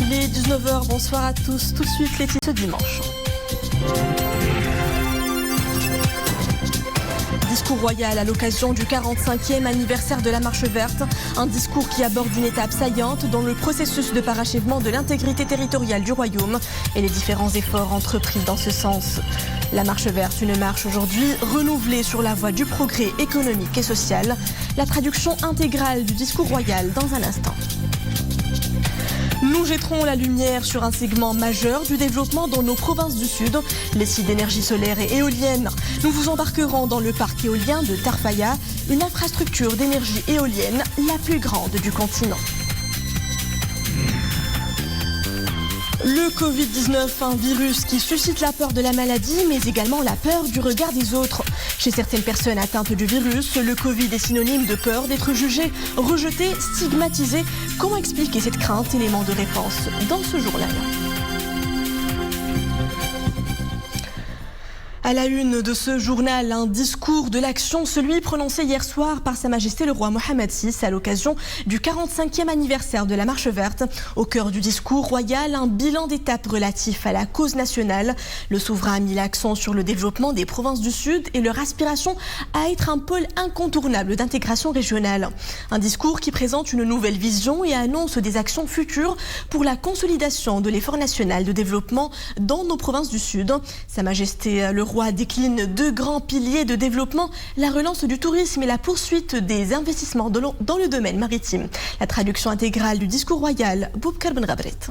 Il est 19h, bonsoir à tous. Tout de suite, les titres ce dimanche. Discours royal à l'occasion du 45e anniversaire de la Marche verte. Un discours qui aborde une étape saillante dans le processus de parachèvement de l'intégrité territoriale du royaume et les différents efforts entrepris dans ce sens. La Marche verte, une marche aujourd'hui renouvelée sur la voie du progrès économique et social. La traduction intégrale du discours royal dans un instant. Nous jetterons la lumière sur un segment majeur du développement dans nos provinces du Sud, les sites d'énergie solaire et éolienne. Nous vous embarquerons dans le parc éolien de Tarfaya, une infrastructure d'énergie éolienne la plus grande du continent. Le Covid-19, un virus qui suscite la peur de la maladie, mais également la peur du regard des autres. Chez certaines personnes atteintes du virus, le Covid est synonyme de peur d'être jugé, rejeté, stigmatisé. Comment expliquer cette crainte? Élément de réponse dans ce journal. À la une de ce journal, un discours de l'action, celui prononcé hier soir par Sa Majesté le roi Mohammed VI à l'occasion du 45e anniversaire de la Marche verte. Au cœur du discours royal, un bilan d'étape relatif à la cause nationale. Le souverain a mis l'accent sur le développement des provinces du Sud et leur aspiration à être un pôle incontournable d'intégration régionale. Un discours qui présente une nouvelle vision et annonce des actions futures pour la consolidation de l'effort national de développement dans nos provinces du Sud. Sa Majesté le roi décline deux grands piliers de développement, la relance du tourisme et la poursuite des investissements dans le domaine maritime. La traduction intégrale du discours royal, Boubkar Ben Ghabret.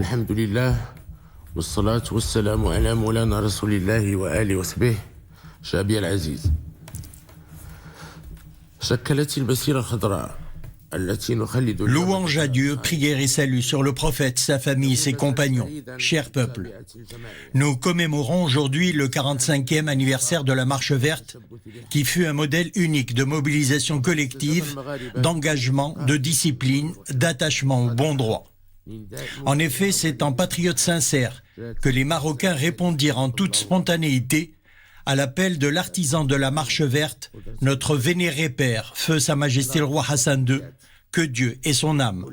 الحمد لله والصلاة والسلام على مولانا رسول الله وآله وصحبه شعبي العزيز شكلت المسيرة الخضراء. Louange à Dieu, prière et salut sur le prophète, sa famille, ses compagnons. Cher peuple, nous commémorons aujourd'hui le 45e anniversaire de la Marche verte, qui fut un modèle unique de mobilisation collective, d'engagement, de discipline, d'attachement au bon droit. En effet, c'est en patriotes sincères que les Marocains répondirent en toute spontanéité à l'appel de l'artisan de la Marche verte, notre vénéré père, feu Sa Majesté le roi Hassan II, que Dieu ait son âme.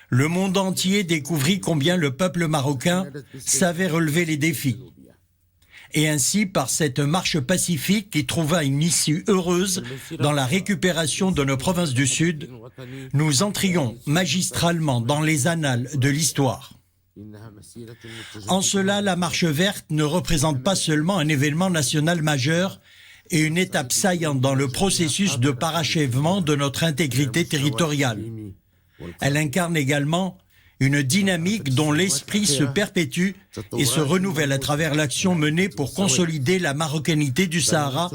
Le monde entier découvrit combien le peuple marocain savait relever les défis. Et ainsi, par cette marche pacifique qui trouva une issue heureuse dans la récupération de nos provinces du Sud, nous entrions magistralement dans les annales de l'histoire. En cela, la Marche verte ne représente pas seulement un événement national majeur et une étape saillante dans le processus de parachèvement de notre intégrité territoriale. Elle incarne également une dynamique dont l'esprit se perpétue et se renouvelle à travers l'action menée pour consolider la marocanité du Sahara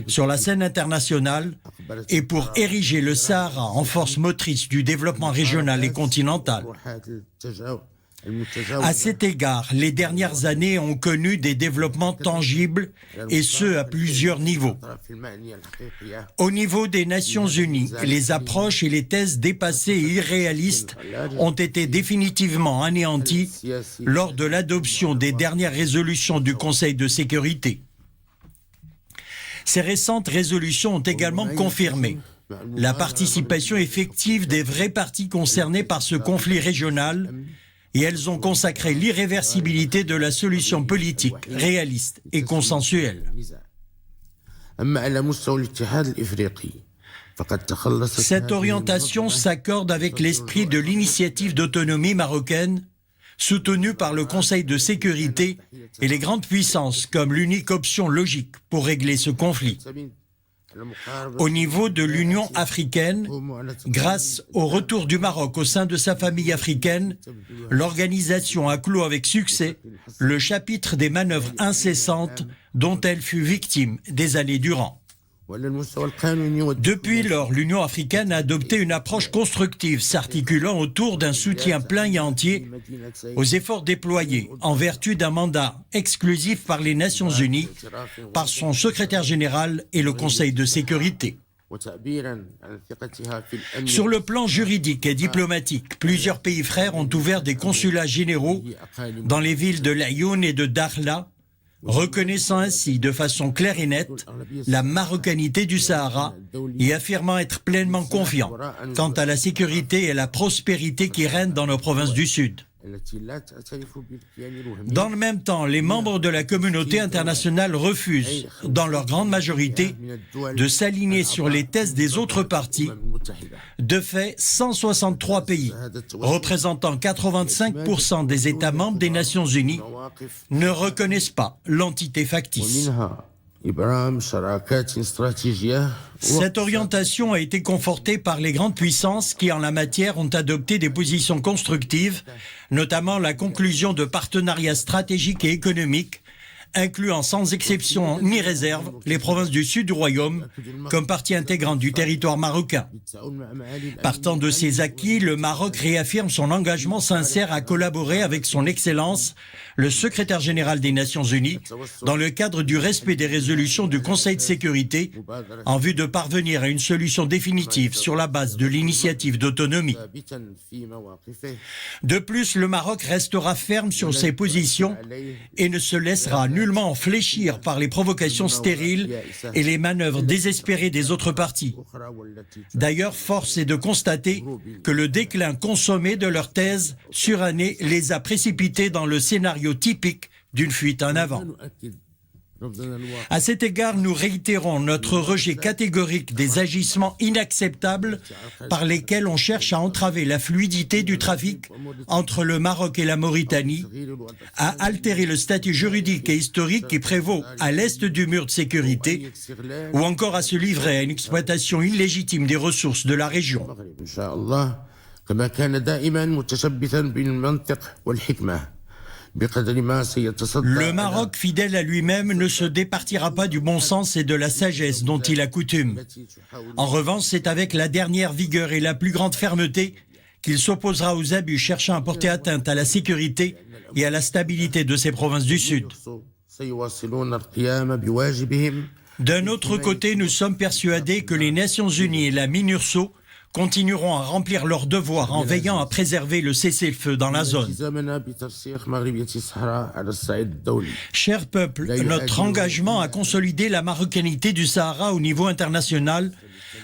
sur la scène internationale et pour ériger le Sahara en force motrice du développement régional et continental. À cet égard, les dernières années ont connu des développements tangibles et ce à plusieurs niveaux. Au niveau des Nations Unies, les approches et les thèses dépassées et irréalistes ont été définitivement anéanties lors de l'adoption des dernières résolutions du Conseil de sécurité. Ces récentes résolutions ont également confirmé la participation effective des vraies parties concernées par ce conflit régional, et elles ont consacré l'irréversibilité de la solution politique, réaliste et consensuelle. Cette orientation s'accorde avec l'esprit de l'initiative d'autonomie marocaine, soutenue par le Conseil de sécurité et les grandes puissances comme l'unique option logique pour régler ce conflit. Au niveau de l'Union africaine, grâce au retour du Maroc au sein de sa famille africaine, l'organisation a clos avec succès le chapitre des manœuvres incessantes dont elle fut victime des années durant. Depuis lors, l'Union africaine a adopté une approche constructive s'articulant autour d'un soutien plein et entier aux efforts déployés en vertu d'un mandat exclusif par les Nations Unies, par son secrétaire général et le Conseil de sécurité. Sur le plan juridique et diplomatique, plusieurs pays frères ont ouvert des consulats généraux dans les villes de Laayoune et de Dakhla, reconnaissant ainsi de façon claire et nette la marocanité du Sahara et affirmant être pleinement confiant quant à la sécurité et la prospérité qui règnent dans nos provinces du Sud. Dans le même temps, les membres de la communauté internationale refusent, dans leur grande majorité, de s'aligner sur les thèses des autres parties. De fait, 163 pays, représentant 85% des États membres des Nations Unies, ne reconnaissent pas l'entité factice. Cette orientation a été confortée par les grandes puissances qui, en la matière, ont adopté des positions constructives, notamment la conclusion de partenariats stratégiques et économiques, incluant sans exception ni réserve les provinces du sud du royaume comme partie intégrante du territoire marocain. Partant de ces acquis, le Maroc réaffirme son engagement sincère à collaborer avec son Excellence, le secrétaire général des Nations Unies, dans le cadre du respect des résolutions du Conseil de sécurité, en vue de parvenir à une solution définitive sur la base de l'initiative d'autonomie. De plus, le Maroc restera ferme sur ses positions et ne se laissera nullement fléchir par les provocations stériles et les manœuvres désespérées des autres parties. D'ailleurs, force est de constater que le déclin consommé de leur thèse surannée les a précipités dans le scénario typique d'une fuite en avant. À cet égard, nous réitérons notre rejet catégorique des agissements inacceptables par lesquels on cherche à entraver la fluidité du trafic entre le Maroc et la Mauritanie, à altérer le statut juridique et historique qui prévaut à l'est du mur de sécurité, ou encore à se livrer à une exploitation illégitime des ressources de la région. Le Maroc, fidèle à lui-même, ne se départira pas du bon sens et de la sagesse dont il a coutume. En revanche, c'est avec la dernière vigueur et la plus grande fermeté qu'il s'opposera aux abus cherchant à porter atteinte à la sécurité et à la stabilité de ses provinces du Sud. D'un autre côté, nous sommes persuadés que les Nations Unies et la MINURSO continueront à remplir leur devoir en veillant à préserver le cessez-le-feu dans la zone. Chers peuples, notre engagement à consolider la marocanité du Sahara au niveau international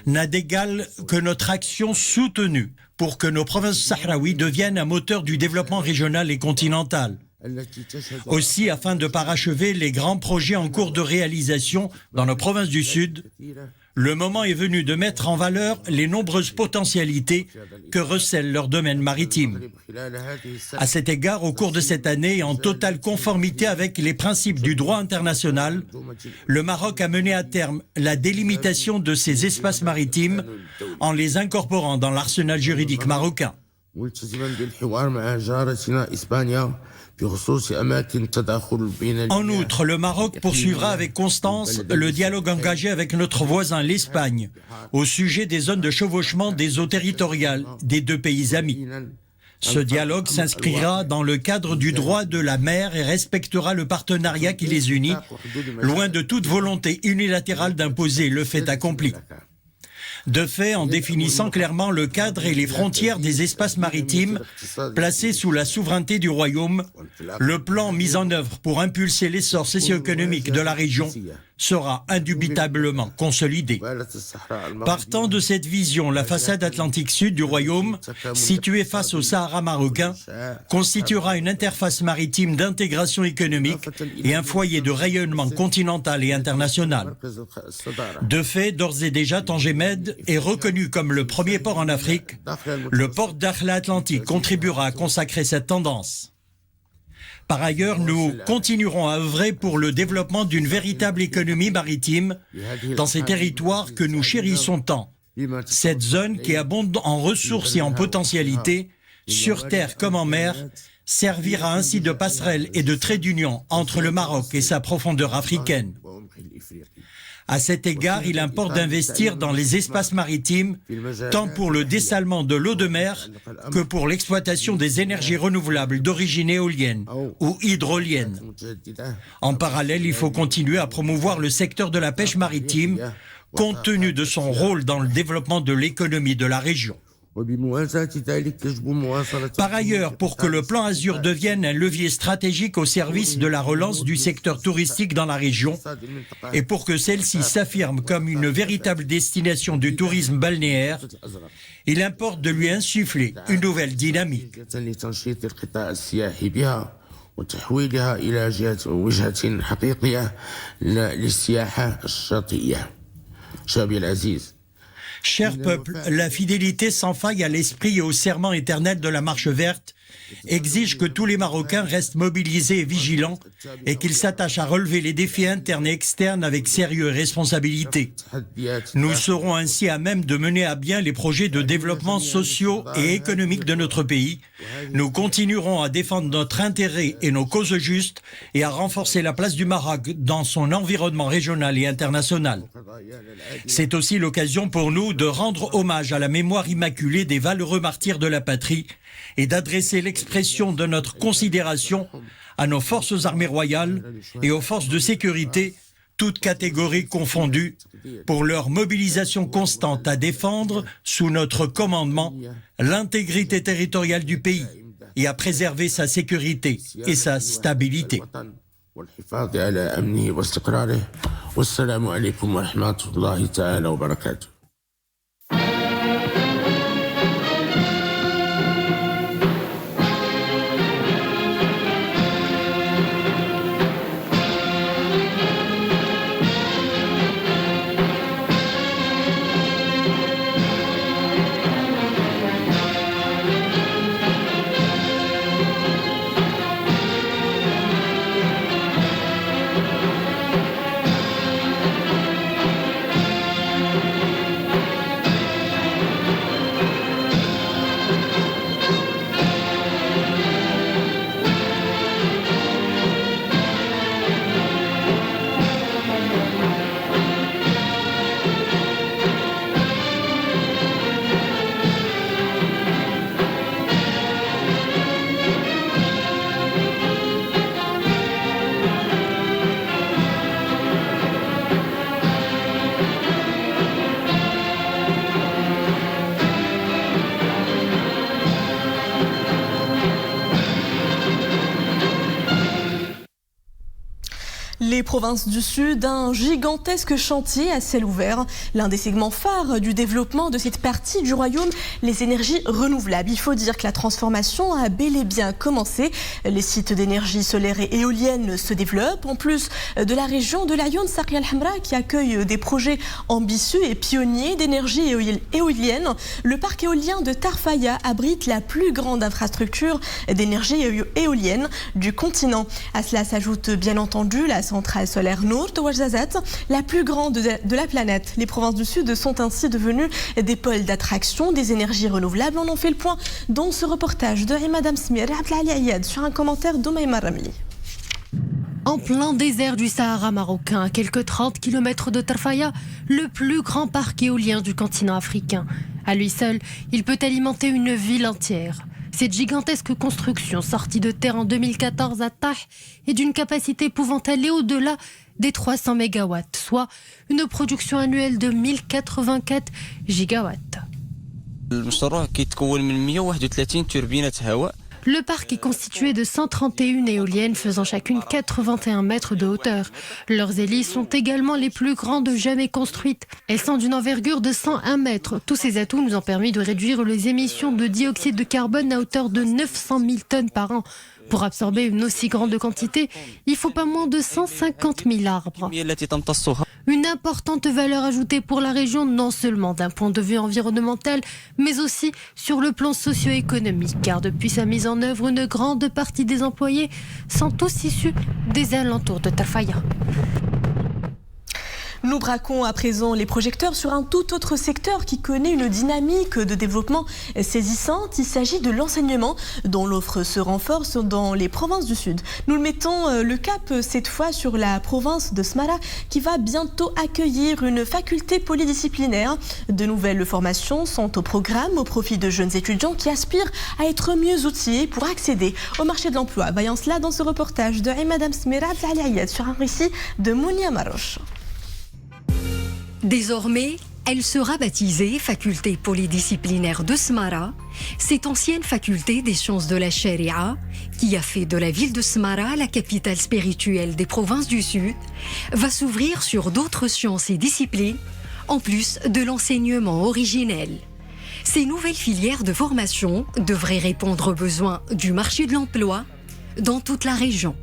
n'a d'égal que notre action soutenue pour que nos provinces sahraouies deviennent un moteur du développement régional et continental. Aussi, afin de parachever les grands projets en cours de réalisation dans nos provinces du Sud, le moment est venu de mettre en valeur les nombreuses potentialités que recèle leur domaine maritime. À cet égard, au cours de cette année, en totale conformité avec les principes du droit international, le Maroc a mené à terme la délimitation de ces espaces maritimes en les incorporant dans l'arsenal juridique marocain. En outre, le Maroc poursuivra avec constance le dialogue engagé avec notre voisin, l'Espagne, au sujet des zones de chevauchement des eaux territoriales des deux pays amis. Ce dialogue s'inscrira dans le cadre du droit de la mer et respectera le partenariat qui les unit, loin de toute volonté unilatérale d'imposer le fait accompli. De fait, en définissant clairement le cadre et les frontières des espaces maritimes placés sous la souveraineté du Royaume, le plan mis en œuvre pour impulser l'essor socio-économique de la région sera indubitablement consolidée. Partant de cette vision, la façade atlantique sud du royaume, située face au Sahara marocain, constituera une interface maritime d'intégration économique et un foyer de rayonnement continental et international. De fait, d'ores et déjà, Tanger Med est reconnu comme le premier port en Afrique. Le port d'Dakhla Atlantique contribuera à consacrer cette tendance. Par ailleurs, nous continuerons à œuvrer pour le développement d'une véritable économie maritime dans ces territoires que nous chérissons tant. Cette zone qui abonde en ressources et en potentialités, sur terre comme en mer, servira ainsi de passerelle et de trait d'union entre le Maroc et sa profondeur africaine. À cet égard, il importe d'investir dans les espaces maritimes, tant pour le dessalement de l'eau de mer que pour l'exploitation des énergies renouvelables d'origine éolienne ou hydrolienne. En parallèle, il faut continuer à promouvoir le secteur de la pêche maritime, compte tenu de son rôle dans le développement de l'économie de la région. Par ailleurs, pour que le plan Azur devienne un levier stratégique au service de la relance du secteur touristique dans la région et pour que celle-ci s'affirme comme une véritable destination du tourisme balnéaire, il importe de lui insuffler une nouvelle dynamique. Cher peuple, la fidélité sans faille à l'esprit et au serment éternel de la Marche verte exige que tous les Marocains restent mobilisés et vigilants et qu'ils s'attachent à relever les défis internes et externes avec sérieux et responsabilité. Nous serons ainsi à même de mener à bien les projets de développement sociaux et économiques de notre pays. Nous continuerons à défendre notre intérêt et nos causes justes et à renforcer la place du Maroc dans son environnement régional et international. C'est aussi l'occasion pour nous de rendre hommage à la mémoire immaculée des valeureux martyrs de la patrie et d'adresser l'expression de notre considération à nos forces armées royales et aux forces de sécurité, toutes catégories confondues, pour leur mobilisation constante à défendre, sous notre commandement, l'intégrité territoriale du pays et à préserver sa sécurité et sa stabilité. Les provinces du Sud, un gigantesque chantier à ciel ouvert. L'un des segments phares du développement de cette partie du royaume, les énergies renouvelables. Il faut dire que la transformation a bel et bien commencé. Les sites d'énergie solaire et éolienne se développent. En plus de la région de l'Ayoun, Saqiya al-Hamra, qui accueille des projets ambitieux et pionniers d'énergie éolienne. Le parc éolien de Tarfaya abrite la plus grande infrastructure d'énergie éolienne du continent. À cela s'ajoute bien entendu la centrale solaire Nour Ouarzazate, la plus grande de la planète. Les provinces du Sud sont ainsi devenues des pôles d'attraction des énergies renouvelables. On en fait le point dans ce reportage de Madame Smir Ayad sur un commentaire d'Omaïma Ramli. En plein désert du Sahara marocain, à quelques 30 km de Tarfaya, le plus grand parc éolien du continent africain. À lui seul, il peut alimenter une ville entière. Cette gigantesque construction, sortie de terre en 2014 à Tah, est d'une capacité pouvant aller au-delà des 300 MW, soit une production annuelle de 1084 gigawatts. Le parc est constitué de 131 éoliennes faisant chacune 81 mètres de hauteur. Leurs hélices sont également les plus grandes jamais construites. Elles sont d'une envergure de 101 mètres. Tous ces atouts nous ont permis de réduire les émissions de dioxyde de carbone à hauteur de 900 000 tonnes par an. Pour absorber une aussi grande quantité, il faut pas moins de 150 000 arbres. Une importante valeur ajoutée pour la région, non seulement d'un point de vue environnemental, mais aussi sur le plan socio-économique, car depuis sa mise en œuvre, une grande partie des employés sont tous issus des alentours de Tarfaya. Nous braquons à présent les projecteurs sur un tout autre secteur qui connaît une dynamique de développement saisissante. Il s'agit de l'enseignement dont l'offre se renforce dans les provinces du Sud. Nous mettons le cap cette fois sur la province de Smara qui va bientôt accueillir une faculté polydisciplinaire. De nouvelles formations sont au programme au profit de jeunes étudiants qui aspirent à être mieux outillés pour accéder au marché de l'emploi. Voyons cela dans ce reportage de Madame Smirab Zaliayed sur un récit de Mounia Maroche. Désormais, elle sera baptisée Faculté polydisciplinaire de Smara, cette ancienne faculté des sciences de la Sharia, qui a fait de la ville de Smara la capitale spirituelle des provinces du Sud, va s'ouvrir sur d'autres sciences et disciplines, en plus de l'enseignement originel. Ces nouvelles filières de formation devraient répondre aux besoins du marché de l'emploi dans toute la région.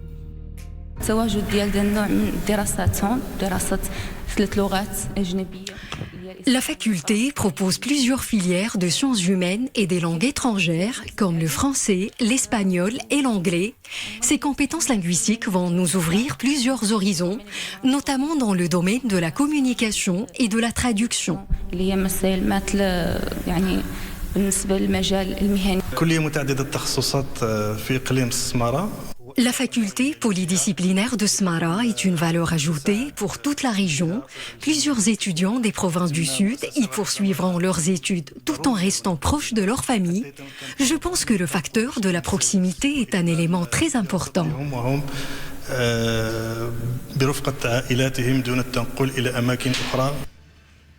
La faculté propose plusieurs filières de sciences humaines et des langues étrangères comme le français, l'espagnol et l'anglais. Ces compétences linguistiques vont nous ouvrir plusieurs horizons, notamment dans le domaine de la communication et de la traduction. La faculté polydisciplinaire de Smara est une valeur ajoutée pour toute la région. Plusieurs étudiants des provinces du Sud y poursuivront leurs études tout en restant proches de leur famille. Je pense que le facteur de la proximité est un élément très important.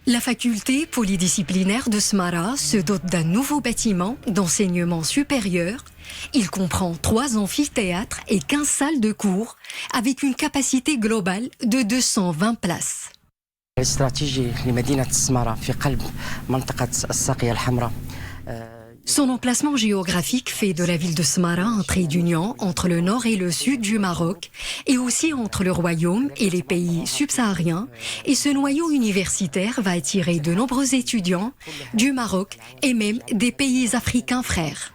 La faculté polydisciplinaire de Smara se dote d'un nouveau bâtiment d'enseignement supérieur. Il comprend 3 amphithéâtres et 15 salles de cours avec une capacité globale de 220 places. Son emplacement géographique fait de la ville de Smara un trait d'union entre le nord et le sud du Maroc et aussi entre le royaume et les pays subsahariens. Et ce noyau universitaire va attirer de nombreux étudiants du Maroc et même des pays africains frères.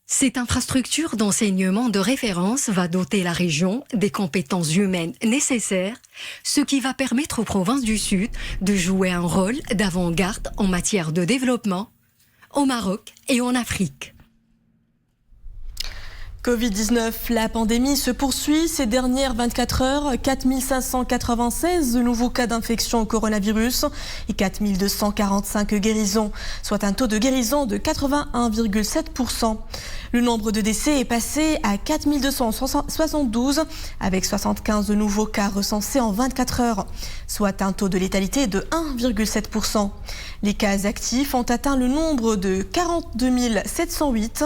Cette infrastructure d'enseignement de référence va doter la région des compétences humaines nécessaires, ce qui va permettre aux provinces du Sud de jouer un rôle d'avant-garde en matière de développement au Maroc et en Afrique. Covid-19, la pandémie se poursuit. Ces dernières 24 heures, 4596 nouveaux cas d'infection au coronavirus et 4245 guérisons, soit un taux de guérison de 81,7%. Le nombre de décès est passé à 4272 avec 75 nouveaux cas recensés en 24 heures, soit un taux de létalité de 1,7%. Les cas actifs ont atteint le nombre de 42 708.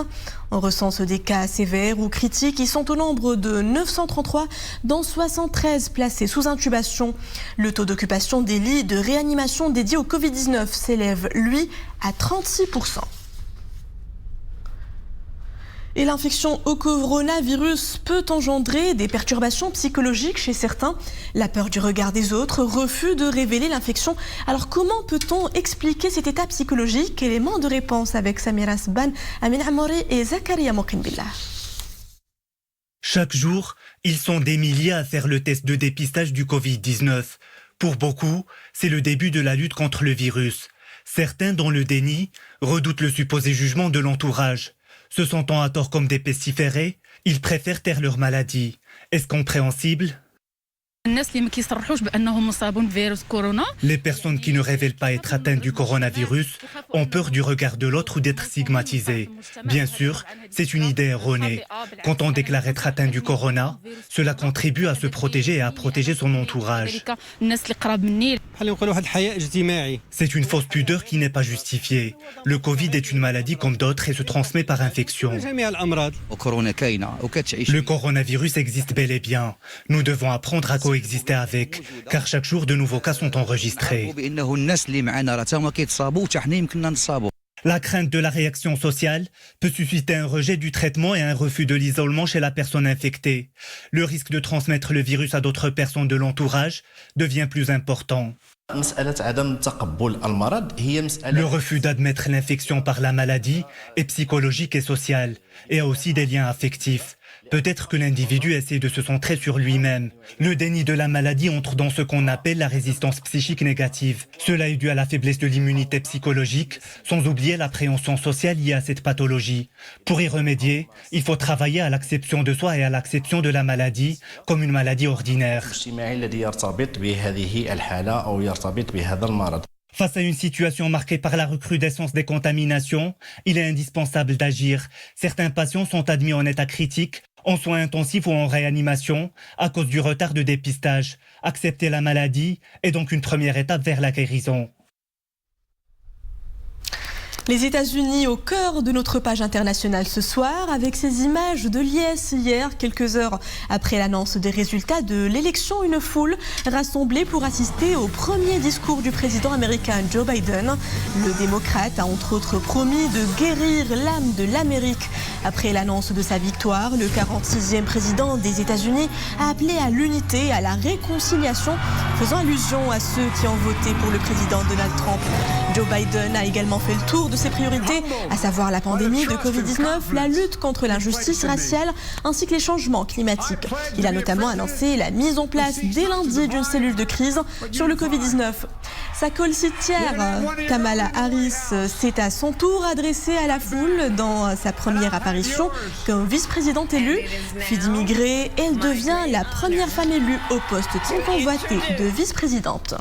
On recense des cas sévères ou critiques. Ils sont au nombre de 933, dont 73 placés sous intubation. Le taux d'occupation des lits de réanimation dédiés au Covid-19 s'élève, lui, à 36%. Et l'infection au coronavirus peut engendrer des perturbations psychologiques chez certains. La peur du regard des autres, refus de révéler l'infection. Alors comment peut-on expliquer cet état psychologique? Élément de réponse avec Samira Sban, Amin Amouri et Zakaria Mokinbillah. Chaque jour, ils sont des milliers à faire le test de dépistage du Covid-19. Pour beaucoup, c'est le début de la lutte contre le virus. Certains, dans le déni, redoutent le supposé jugement de l'entourage. Se sentant à tort comme des pestiférés, ils préfèrent taire leur maladie. Est-ce compréhensible? Les personnes qui ne révèlent pas être atteintes du coronavirus ont peur du regard de l'autre ou d'être stigmatisées. Bien sûr, C'est une idée erronée. Quand on déclare être atteint du corona, cela contribue à se protéger et à protéger son entourage. C'est une fausse pudeur qui n'est pas justifiée. Le Covid est une maladie comme d'autres et se transmet par infection. Le coronavirus existe bel et bien. Nous devons apprendre à coexister avec, car chaque jour de nouveaux cas sont enregistrés. La crainte de la réaction sociale peut susciter un rejet du traitement et un refus de l'isolement chez la personne infectée. Le risque de transmettre le virus à d'autres personnes de l'entourage devient plus important. Le refus d'admettre l'infection par la maladie est psychologique et social et a aussi des liens affectifs. Peut-être que l'individu essaie de se centrer sur lui-même. Le déni de la maladie entre dans ce qu'on appelle la résistance psychique négative. Cela est dû à la faiblesse de l'immunité psychologique, sans oublier l'appréhension sociale liée à cette pathologie. Pour y remédier, il faut travailler à l'acception de soi et à l'acception de la maladie comme une maladie ordinaire. Face à une situation marquée par la recrudescence des contaminations, il est indispensable d'agir. Certains patients sont admis en état critique, en soins intensifs ou en réanimation, à cause du retard de dépistage. Accepter la maladie est donc une première étape vers la guérison. Les États-Unis au cœur de notre page internationale ce soir, avec ces images de liesse hier, quelques heures après l'annonce des résultats de l'élection, une foule rassemblée pour assister au premier discours du président américain Joe Biden. Le démocrate a entre autres promis de guérir l'âme de l'Amérique. Après l'annonce de sa victoire, le 46e président des États-Unis a appelé à l'unité et à la réconciliation, faisant allusion à ceux qui ont voté pour le président Donald Trump. Joe Biden a également fait le tour de ses priorités, à savoir la pandémie de Covid-19, la lutte contre l'injustice raciale ainsi que les changements climatiques. Il a notamment annoncé la mise en place dès lundi d'une cellule de crise sur le Covid-19. Sa coéquipière Kamala Harris s'est à son tour adressée à la foule dans sa première apparition comme vice-présidente élue. Fille d'immigrés, elle devient la première femme élue au poste tant convoité de vice-présidente.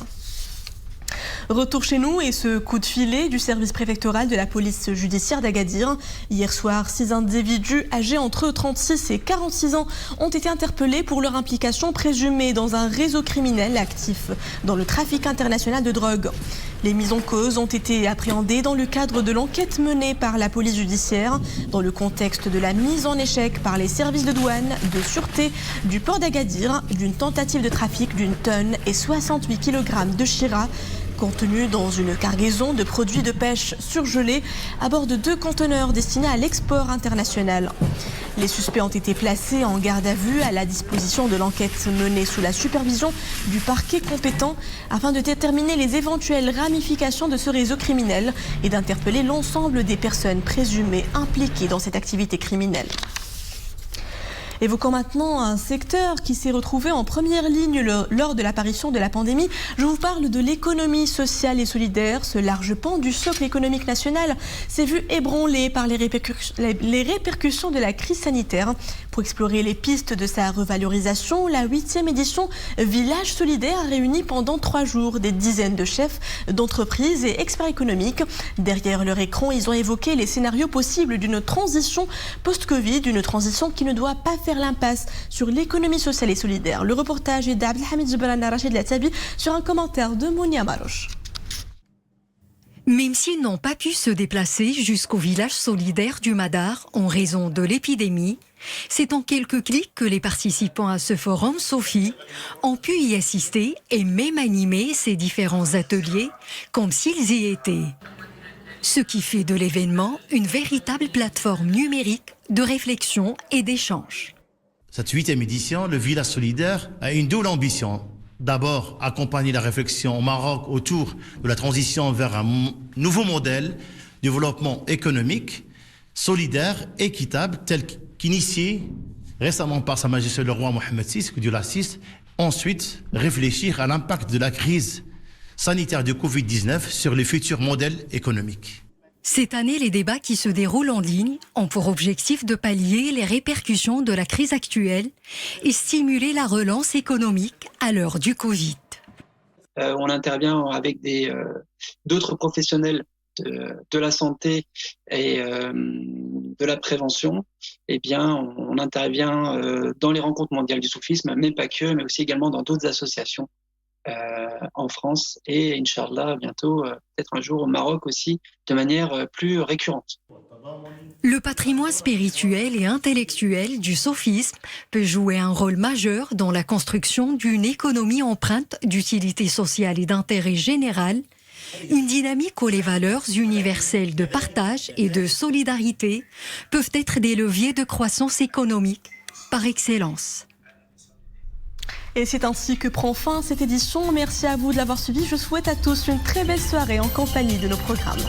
Retour chez nous et ce coup de filet du service préfectoral de la police judiciaire d'Agadir. Hier soir, 6 individus âgés entre 36 et 46 ans ont été interpellés pour leur implication présumée dans un réseau criminel actif dans le trafic international de drogue. Les mises en cause ont été appréhendées dans le cadre de l'enquête menée par la police judiciaire, dans le contexte de la mise en échec par les services de douane, de sûreté du port d'Agadir, d'une tentative de trafic d'une tonne et 68 kg de Shira, contenu dans une cargaison de produits de pêche surgelés à bord de 2 conteneurs destinés à l'export international. Les suspects ont été placés en garde à vue à la disposition de l'enquête menée sous la supervision du parquet compétent afin de déterminer les éventuelles ramifications de ce réseau criminel et d'interpeller l'ensemble des personnes présumées impliquées dans cette activité criminelle. Évoquons maintenant un secteur qui s'est retrouvé en première ligne lors de l'apparition de la pandémie. Je vous parle de l'économie sociale et solidaire. Ce large pan du socle économique national s'est vu ébranlé par les répercussions de la crise sanitaire. Pour explorer les pistes de sa revalorisation, la 8e édition Village solidaire a réuni pendant 3 jours des dizaines de chefs d'entreprises et experts économiques. Derrière leur écran, ils ont évoqué les scénarios possibles d'une transition post-Covid, une transition qui ne doit pas faire l'impasse sur l'économie sociale et solidaire. Le reportage est d'Abdelhamid Zoubrana Rachid Latabi sur un commentaire de Mounia Maroche. Même s'ils n'ont pas pu se déplacer jusqu'au village solidaire du Madar en raison de l'épidémie, c'est en quelques clics que les participants à ce forum Sophie ont pu y assister et même animer ces différents ateliers comme s'ils y étaient. Ce qui fait de l'événement une véritable plateforme numérique de réflexion et d'échange. Cette 8e édition, le Village solidaire a une double ambition. D'abord, accompagner la réflexion au Maroc autour de la transition vers un nouveau modèle de développement économique, solidaire, équitable, tel qu'initié récemment par Sa Majesté le roi Mohamed VI, que Dieu l'assiste. Ensuite, réfléchir à l'impact de la crise sanitaire du Covid-19 sur les futurs modèles économiques. Cette année, les débats qui se déroulent en ligne ont pour objectif de pallier les répercussions de la crise actuelle et stimuler la relance économique à l'heure du Covid. On intervient avec d'autres professionnels de la santé et de la prévention, eh bien, on intervient dans les rencontres mondiales du soufisme, mais pas que, mais aussi également dans d'autres associations en France et, Inch'Allah, bientôt, peut-être un jour au Maroc aussi, de manière plus récurrente. Le patrimoine spirituel et intellectuel du soufisme peut jouer un rôle majeur dans la construction d'une économie empreinte d'utilité sociale et d'intérêt général, une dynamique où les valeurs universelles de partage et de solidarité peuvent être des leviers de croissance économique par excellence. Et c'est ainsi que prend fin cette édition. Merci à vous de l'avoir suivi. Je souhaite à tous une très belle soirée en compagnie de nos programmes.